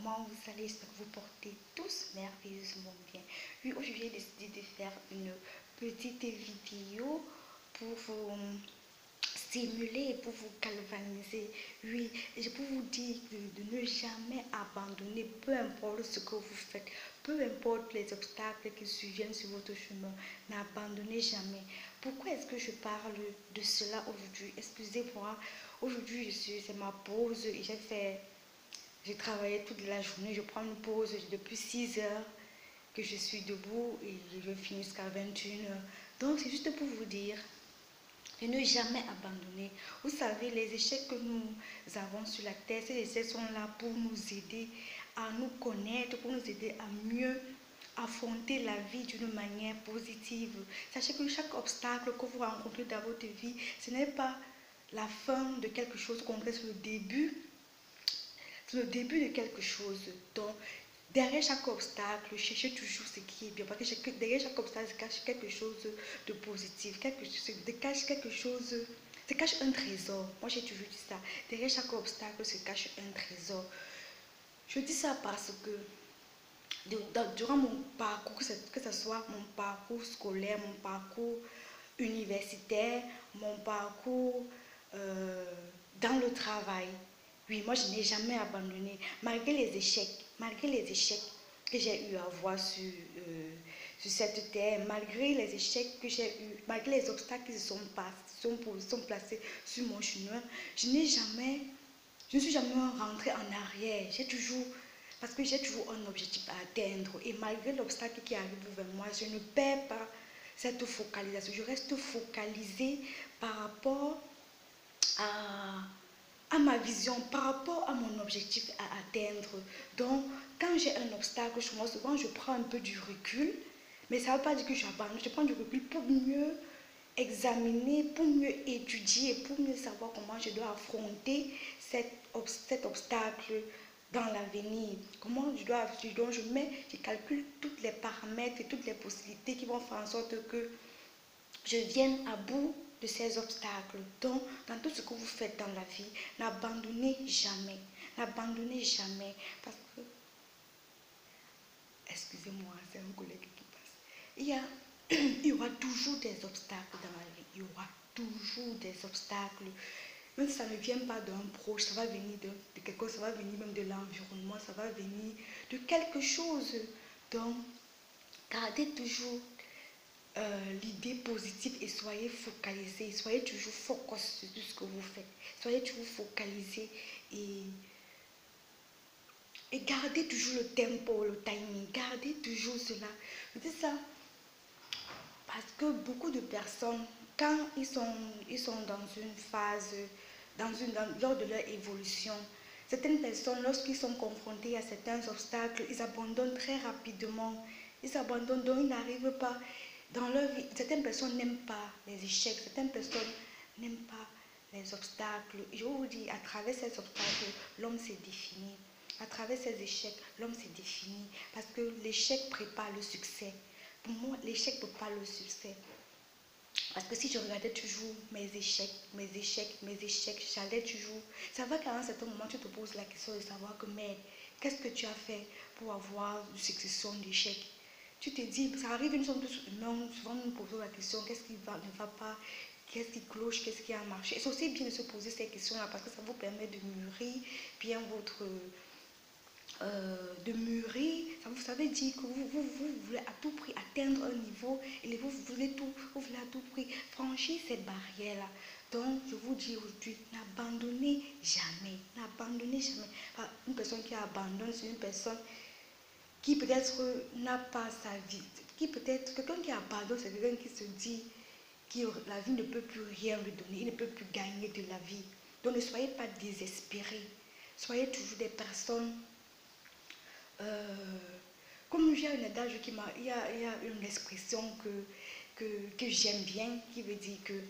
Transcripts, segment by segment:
comment vous allez? J'espère que vous portez tous merveilleusement bien. Oui, aujourd'hui j'ai décidé de faire une petite vidéo pour vous stimuler et pour vous galvaniser. Oui, et je peux vous dire de ne jamais abandonner, peu importe ce que vous faites, peu importe les obstacles qui surviennent sur votre chemin, n'abandonnez jamais. Pourquoi est-ce que je parle de cela aujourd'hui? Excusez-moi, aujourd'hui c'est ma pause et j'ai travaillé toute la journée, je prends une pause depuis 6 heures que je suis debout et je finis jusqu'à 21 heures. Donc c'est juste pour vous dire de ne jamais abandonner. Vous savez, les échecs que nous avons sur la terre, ces échecs sont là pour nous aider à nous connaître, pour nous aider à mieux affronter la vie d'une manière positive. Sachez que chaque obstacle que vous rencontrez dans votre vie, ce n'est pas la fin de quelque chose, c'est le début. C'est le début de quelque chose. Donc, derrière chaque obstacle, cherchez toujours ce qui est bien. Parce que derrière chaque obstacle se cache quelque chose de positif. Se cache un trésor. Moi, j'ai toujours dit ça. Derrière chaque obstacle se cache un trésor. Je dis ça parce que durant mon parcours, que ce soit mon parcours scolaire, mon parcours universitaire, mon parcours dans le travail, oui, moi je n'ai jamais abandonné, malgré les échecs que j'ai eu à voir sur cette terre, malgré les échecs que j'ai eu, malgré les obstacles qui sont placés sur mon chemin, je ne suis jamais rentrée en arrière. Parce que j'ai toujours un objectif à atteindre. Et malgré l'obstacle qui arrive vers moi, je ne perds pas cette focalisation. Je reste focalisée par rapport à ma vision, par rapport à mon objectif à atteindre. Donc, quand j'ai un obstacle, souvent je prends un peu du recul. Mais ça ne veut pas dire que j'abandonne. Je prends du recul pour mieux examiner, pour mieux étudier, pour mieux savoir comment je dois affronter cet obstacle dans l'avenir. Je calcule tous les paramètres et toutes les possibilités qui vont faire en sorte que je vienne à bout de ces obstacles. Donc, dans tout ce que vous faites dans la vie, n'abandonnez jamais. N'abandonnez jamais. Parce que, excusez-moi, c'est un collègue qui passe. Il y aura toujours des obstacles dans la vie. Il y aura toujours des obstacles. Même si ça ne vient pas d'un proche, ça va venir de quelque chose, ça va venir même de l'environnement, ça va venir de quelque chose. Donc, gardez toujours l'idée positive et soyez focalisés, soyez toujours focus sur tout ce que vous faites. Soyez toujours focalisés et gardez toujours le tempo, le timing, gardez toujours cela. Je dis ça parce que beaucoup de personnes, quand ils sont dans une phase, lors de leur évolution, certaines personnes, lorsqu'ils sont confrontés à certains obstacles, ils abandonnent très rapidement. Ils abandonnent, donc ils n'arrivent pas dans leur vie. Certaines personnes n'aiment pas les échecs, certaines personnes n'aiment pas les obstacles. Je vous dis, à travers ces obstacles, l'homme s'est défini. À travers ces échecs, l'homme s'est défini. Parce que l'échec prépare le succès. Pour moi, l'échec prépare le succès. Parce que si je regardais toujours mes échecs, j'allais toujours... Ça va qu'à un certain moment, tu te poses la question de savoir que, mais qu'est-ce que tu as fait pour avoir une succession d'échecs? Tu te dis, ça arrive une sorte de... Non, souvent nous nous posons la question, qu'est-ce qui ne va pas? Qu'est-ce qui cloche? Qu'est-ce qui a marché? Et c'est aussi bien de se poser ces questions-là parce que ça vous permet de mûrir bien de mûrir, ça vous savez dire que vous voulez à tout prix atteindre un niveau et vous voulez à tout prix franchir cette barrière-là. Donc, je vous dis aujourd'hui, n'abandonnez jamais. N'abandonnez jamais. Une personne qui abandonne, c'est une personne qui peut-être n'a pas sa vie. Quelqu'un qui abandonne, c'est quelqu'un qui se dit que la vie ne peut plus rien lui donner, il ne peut plus gagner de la vie. Donc, ne soyez pas désespérés. Soyez toujours des personnes comme j'ai un adage il y a une expression que j'aime bien qui veut dire que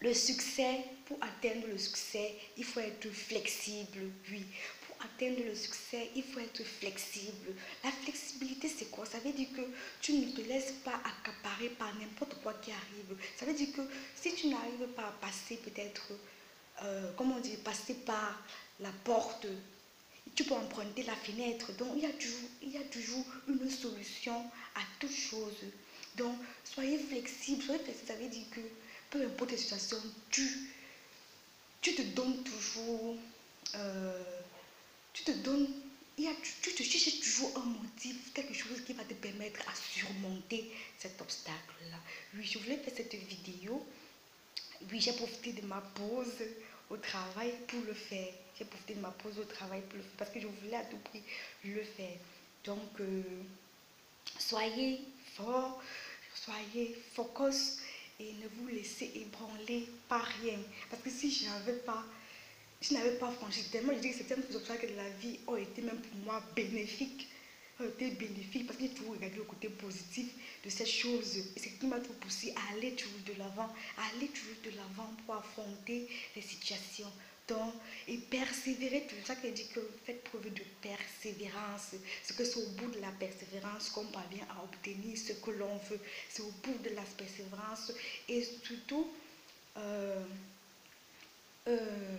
le succès, pour atteindre le succès, il faut être flexible, oui. Pour atteindre le succès, il faut être flexible. La flexibilité, c'est quoi? Ça veut dire que tu ne te laisses pas accaparer par n'importe quoi qui arrive. Ça veut dire que si tu n'arrives pas à passer peut-être, passer par la porte, tu peux emprunter la fenêtre. Donc, il y a toujours une solution à toute chose. Donc, soyez flexible. Soyez flexible, ça veut dire que peu importe les situations, tu te donnes toujours, euh, tu te donnes, tu te cherches toujours un motif, quelque chose qui va te permettre à surmonter cet obstacle-là. Oui, je voulais faire cette vidéo. Oui, j'ai profité de ma pause au travail pour le faire. J'ai profité de ma pause au travail pour le faire parce que je voulais à tout prix le faire. Donc, soyez fort, soyez focus et ne vous laissez ébranler par rien. Parce que si je n'avais pas franchi tellement, je dis que certaines obstacles de la vie ont été même pour moi bénéfiques. Ont été bénéfiques parce qu'il faut regarder le côté positif de ces choses. Et c'est ce qui m'a tout poussé à aller toujours de l'avant, à aller toujours de l'avant pour affronter les situations. Donc, et persévérer, tout ça qui dit que faites preuve de persévérance. Ce que c'est au bout de la persévérance qu'on parvient à obtenir ce que l'on veut. C'est au bout de la persévérance et surtout, euh, euh,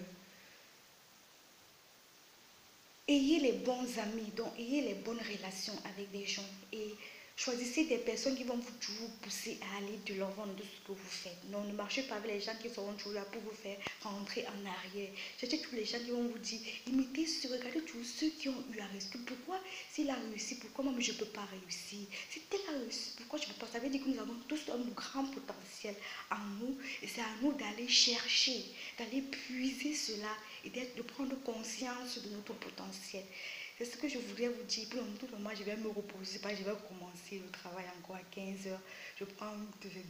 ayez les bons amis, donc ayez les bonnes relations avec des gens et choisissez des personnes qui vont vous toujours pousser à aller de l'avant de ce que vous faites. Non, ne marchez pas avec les gens qui seront toujours là pour vous faire rentrer en arrière. Cherchez tous les gens qui vont vous dire, imitez ceux, regardez tous ceux qui ont eu à réussir. Pourquoi s'il a réussi, pourquoi moi je ne peux pas réussir? Si tel a réussi, pourquoi je ne peux pas? Ça veut dire que nous avons tous un grand potentiel en nous et c'est à nous d'aller chercher, d'aller puiser cela et de prendre conscience de notre potentiel. C'est ce que je voudrais vous dire. Pour tout le moment, je vais me reposer, pas, je vais commencer le travail encore à 15 heures. Je prends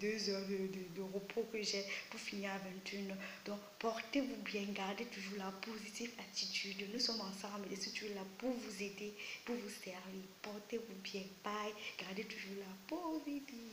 2 heures de repos que j'ai pour finir à 21 heures. Donc, portez-vous bien, gardez toujours la positive attitude. Nous sommes ensemble et je suis toujours là pour vous aider, pour vous servir. Portez-vous bien, bye. Gardez toujours la positive.